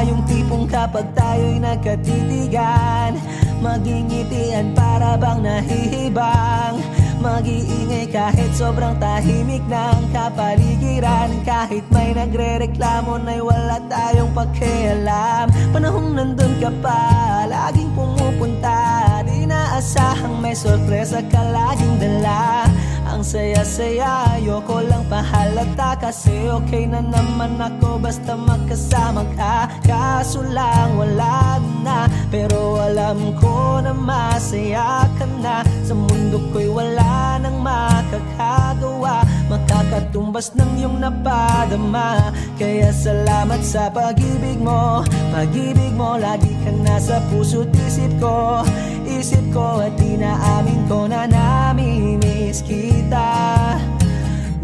Yung tipong kapag tayo'y nagkatitigan, magingitian para bang nahihibang. Mag-iingay kahit sobrang tahimik ng kapaligiran. Kahit may nagre-reklamo na'y wala tayong pakialam. Panahong nandun ka pa, laging pumupunta. Di naasahang may sorpresa ka laging dala. Ang saya-saya, ayoko lang pahalata. Kasi okay na naman ako basta magkasama ka. Kaso lang wala na, pero alam ko na masaya ka na. Sa mundo ko'y wala nang makakagawa, makakatumbas ng iyong napadama. Kaya salamat sa pag-ibig mo. Pag-ibig mo, lagi ka nasa puso't isip ko. Isip ko at inaamin ko na namimiss kita.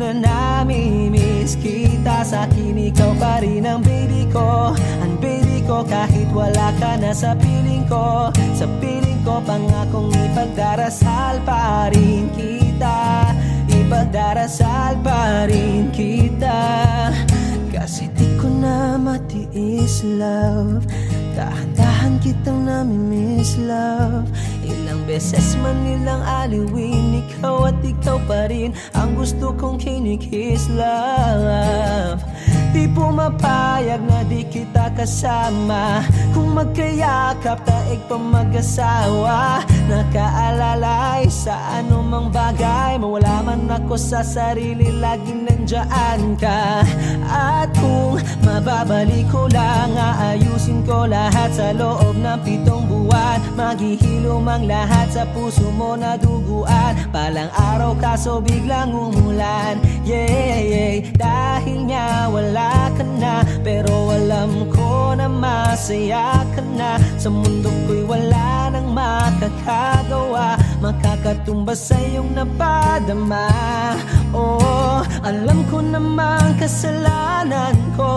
Na namimiss kita. Sa akin ikaw pa rin ang baby ko. Ang baby ko kahit wala ka na sa piling ko. Sa piling ko pangakong ipagdarasal pa rin kita. Ipagdarasal pa rin kita. kasi di ko na matiis, love. Dahan-dahan kitang namimiss, love. Ilang beses man nilang aliwin, ikaw at ikaw pa rin ang gusto kong kinikiss, love. Di pumapayag na di kita kasama, kung magkayakap taig pa mag-asawa. Nakaalalay sa anumang bagay, mawala man ako sa sarili, laging nandyan ka. At kung mababalik ko lang, aayusin ko lahat sa loob ng 7 buwan. Maghihilom ang lahat sa puso mo na duguan. Palang araw kaso biglang umulan, yeah. Dahil nga wala ka na, pero alam ko na masaya ka na. Sa mundo ko'y wala nang makakagawa, makakatumba sa iyong napadama. Oh, alam ko namang kasalanan ko,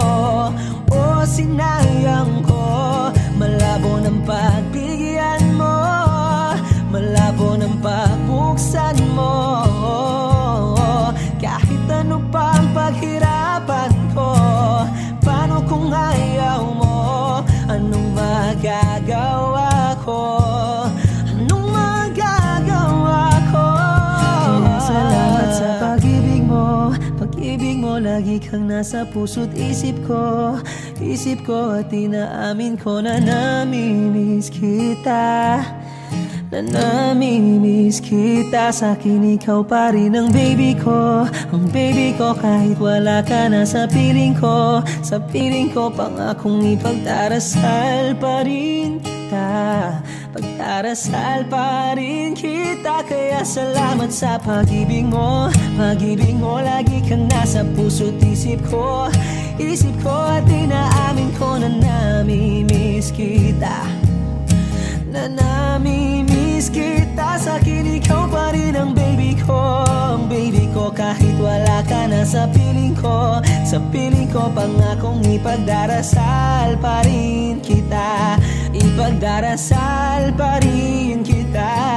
oh, sinayang ko. Malabo ng pagbigyan mo, malabo ng pagbuksan mo. Kahit ano pa ang paghirapan ko, paano kung ayaw mo? Anong magagawa ko? Anong magagawa ko? Kaya salamat sa pag-ibig mo. Pag-ibig mo, lagi kang nasa puso't isip ko. Isip ko at inaamin ko na namimiss kita, na namimiss kita. Sa'kin ikaw pa rin ang baby ko, ang baby ko. Kahit wala ka na sa piling ko, sa piling ko, pangakong ipagdarasal pa rin kita, pagdarasal pa rin kita. Kaya salamat sa pag-ibig mo. Pag-ibig mo, lagi kang nasa puso't isip ko. Isip ko at inaamin ko na namimiss kita, na namimiss kita. Sa'kin ikaw pa rin ang baby ko, ang baby ko. Kahit wala ka na sa piling ko, sa piling ko, pangakong ipagdarasal pa rin kita, ipagdarasal pa rin kita.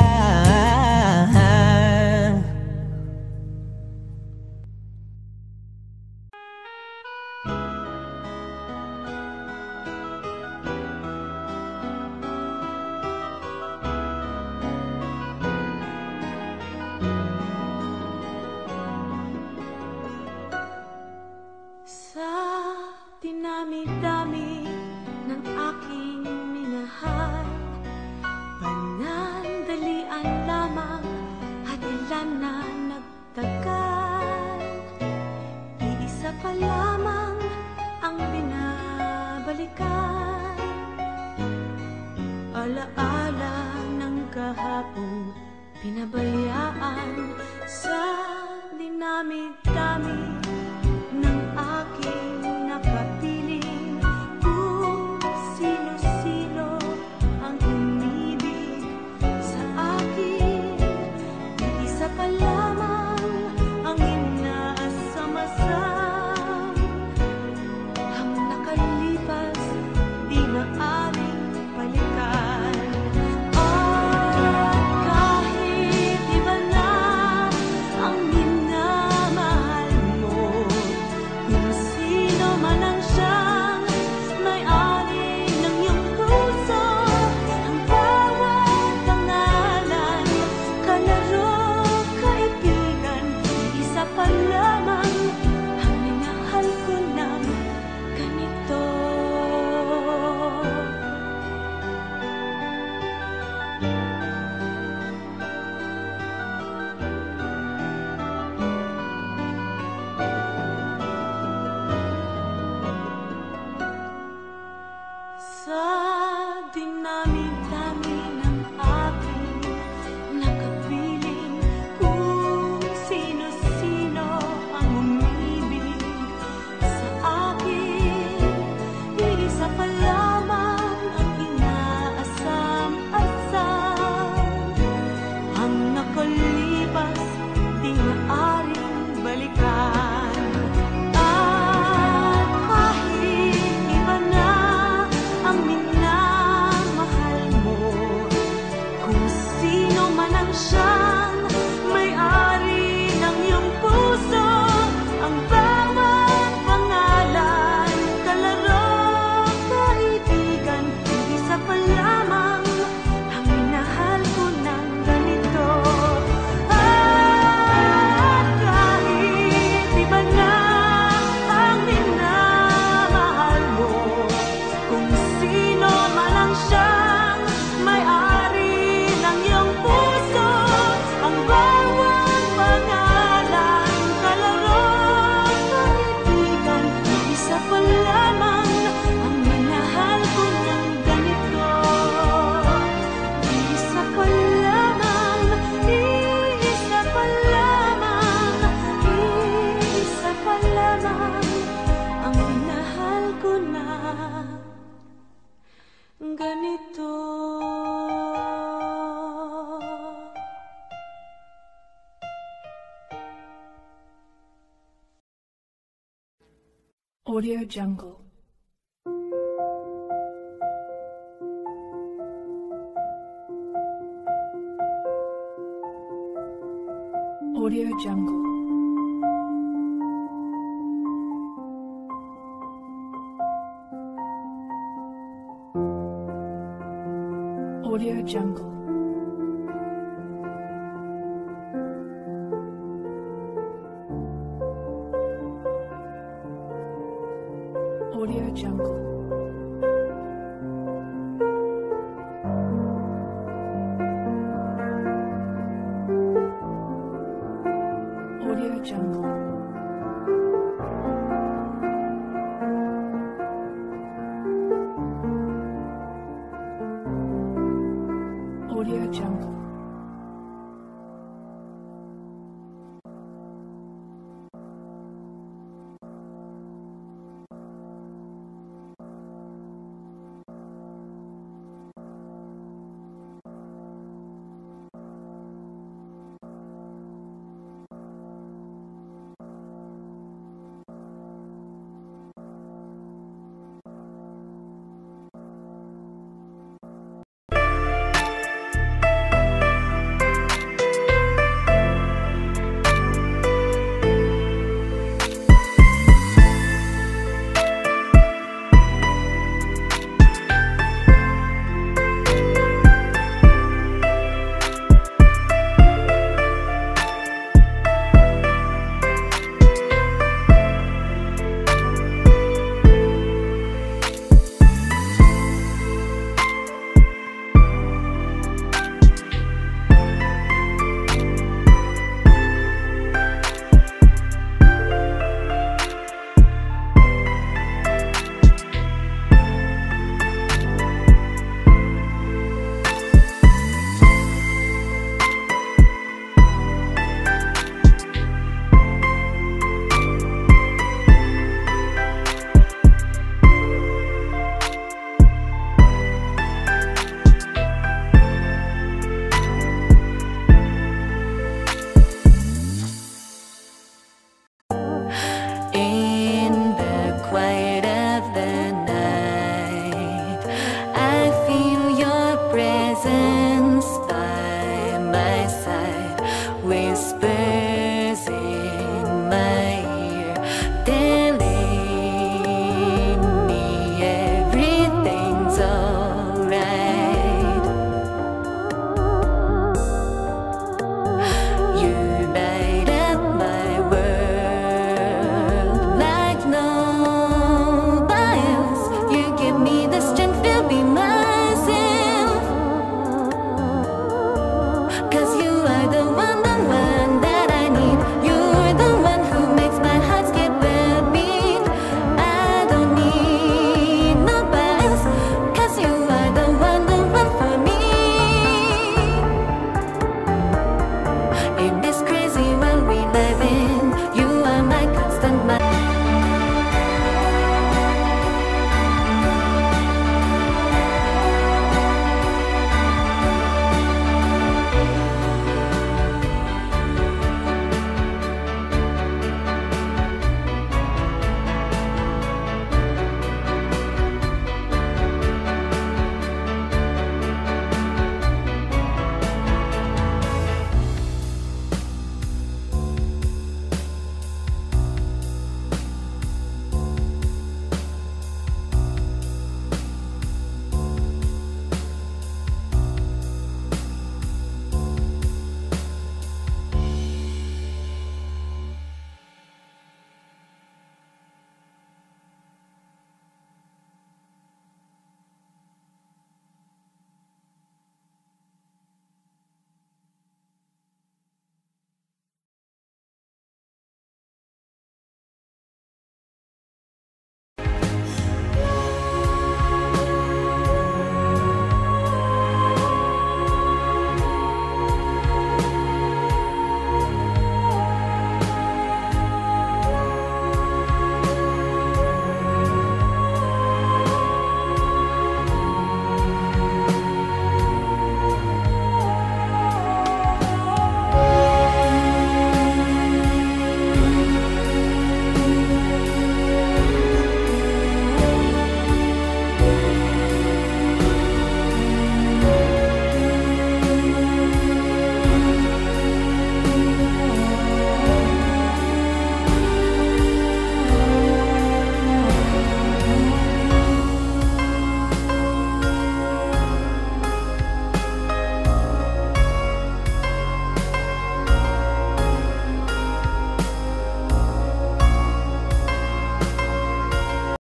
Dinami-dami ng aking minahal, panandalian lamang at ilan na nagtagal. Iisa pa lamang ang binabalikan, alaala ng kahapon pinabayaan. Sa dinami-dami ng aking nakapiling, kung sino-sino ang umibig sa akin, isa pa lamang ang inaasam-asam. Ang nakalipas di maaaring balikan. At kahit iba na ang minamahal mo, Audio Jungle. Audio Jungle. Audio Jungle. Audio Jungle. Audio Jungle. Audio Jungle.